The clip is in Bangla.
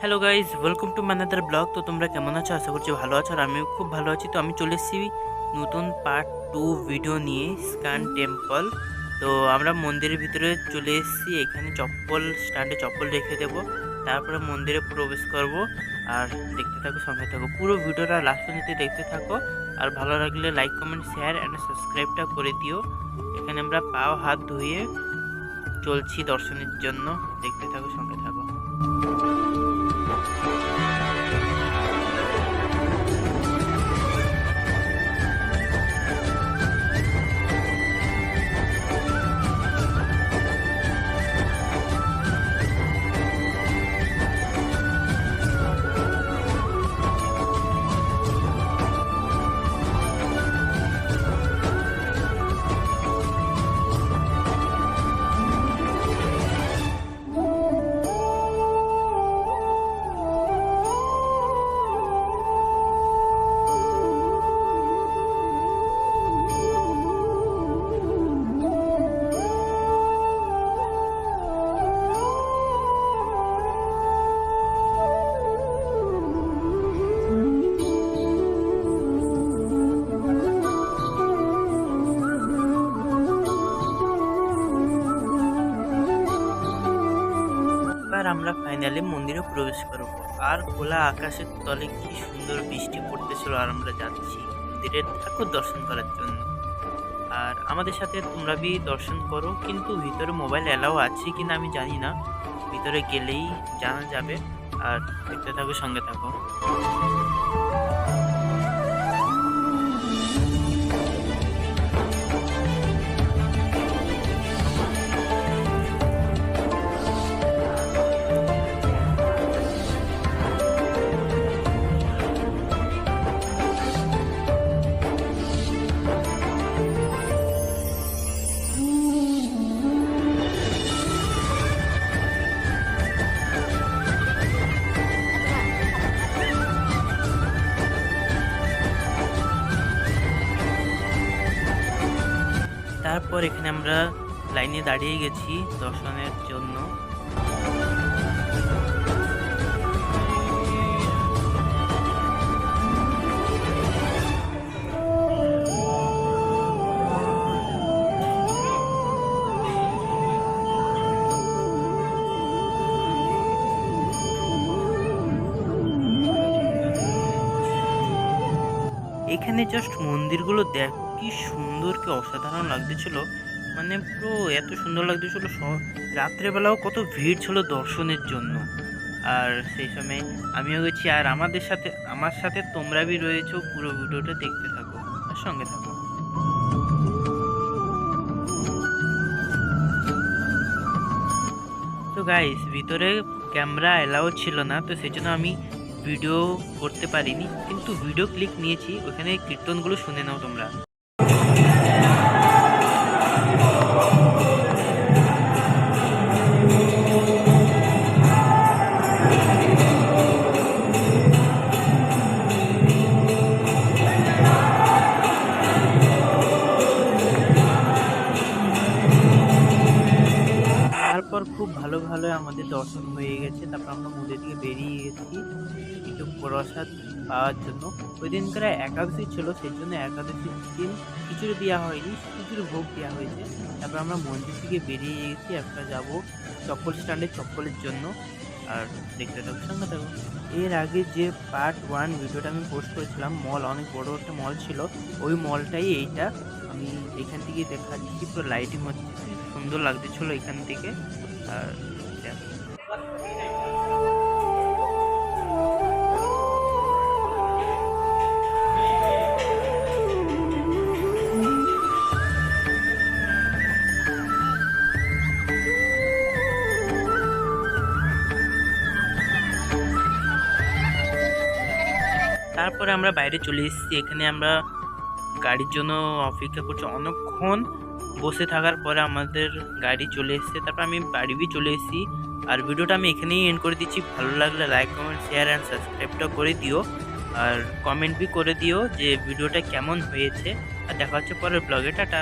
হ্যালো গাইজ, ওয়েলকাম টু মানাদার ব্লগ। তো তোমরা কেমন আছো? আশা করছি ভালো আছো, আর আমিও খুব ভালো আছি। তো আমি চলে এসেছি নতুন পার্ট 2 ভিডিও নিয়ে, স্কান টেম্পল। তো আমরা মন্দিরের ভিতরে চলে এসেছি। এখানে স্ট্যান্ডে চপ্পল রেখে দেবো, তারপরে মন্দিরে প্রবেশ করব। আর দেখতে থাকো, সঙ্গে থাকো, পুরো ভিডিওটা লাস্ট পর্যন্ত দেখতে থাকো। আর ভালো লাগলে লাইক, কমেন্ট, শেয়ার অ্যান্ড সাবস্ক্রাইবটা করে দিও। এখানে আমরা পাও হাত ধুয়ে চলছি দর্শনের জন্য। দেখতে থাকো, সঙ্গে থাকো। এবার আমরা ফাইনালি মন্দিরে প্রবেশ করব। আর খোলা আকাশের তলে কি সুন্দর বৃষ্টি পড়তেছিল, আর আমরা যাচ্ছি মন্দিরের ঠাকুর দর্শন করার জন্য। আর আমাদের সাথে তোমরা দর্শন করো, কিন্তু ভিতরে মোবাইল অ্যালাও আছে কিনা আমি জানি না, ভিতরে গেলেই জানা যাবে। আর দেখতে থাকো, সঙ্গে থাকো। তারপর এখানে আমরা লাইনে দাঁড়িয়ে গেছি দর্শনের জন্য। এখানে জাস্ট মন্দিরগুলো দেখো, কি সুন্দর, কি অসাধারণ লাগতেছিল। মানে পুরো এত সুন্দর লাগতেছিল। রাত্রেবেলাও কত ভিড় ছিল দর্শনের জন্য। আর সেই সময় আমিও গেছি, আর আমার সাথে তোমরা রয়েছো। পুরো ভিডিওটা দেখতে থাকো আর সঙ্গে থাকো। তো গাইস, ভিতরে ক্যামেরা এলাও ছিল না, তো সেই জন্য আমি ভিডিও করতে পারিনি, কিন্তু ভিডিও ক্লিক নিয়েছি। ওখানে কীর্তনগুলো শুনে নাও তোমরা। তারপর খুব ভালো ভালো আমাদের দর্শন হয়ে গেছে। তারপর আমরা মন্দির থেকে বেরিয়ে গেছি একটু প্রসাদ পাওয়ার জন্য। ওই দিনকার একাদশী ছিল, সেই জন্য একাদশীর দিন খিচুড়ি দেওয়া হয়নি, খিচুড়ি ভোগ দেওয়া হয়েছে। তারপর আমরা মন্দির থেকে বেরিয়ে গেছি। একটা যাব চপ্পল স্ট্যান্ডে চপ্পলের জন্য। আর দেখতে থাকো, সঙ্গে থাকো। এর আগে যে পার্ট 1 ভিডিওটা আমি পোস্ট করেছিলাম, মল, অনেক বড় একটা মল ছিল, ওই মলটাই এইটা। আমি এখান থেকে দেখাচ্ছি, পুরো লাইটিং হচ্ছে, সুন্দর লাগতেছিল এখান থেকে। আর দেখো, তারপরে আমরা বাইরে চলে এসেছি। এখানে আমরা গাড়ির জন্য অপেক্ষা করছি অনেকক্ষণ। বসে থাকার পরে আমাদের গাড়ি চলে এসেছে। তারপর আমি বাড়ি চলে এসেছি। আর ভিডিওটা আমি এখানেই এন্ড করে দিচ্ছি। ভালো লাগলে লাইক, কমেন্ট, শেয়ার অ্যান্ড সাবস্ক্রাইবটা করে দিও। আর কমেন্ট করে দিও যে ভিডিওটা কেমন হয়েছে। আর দেখা হচ্ছে পরের ব্লগে। টাটা।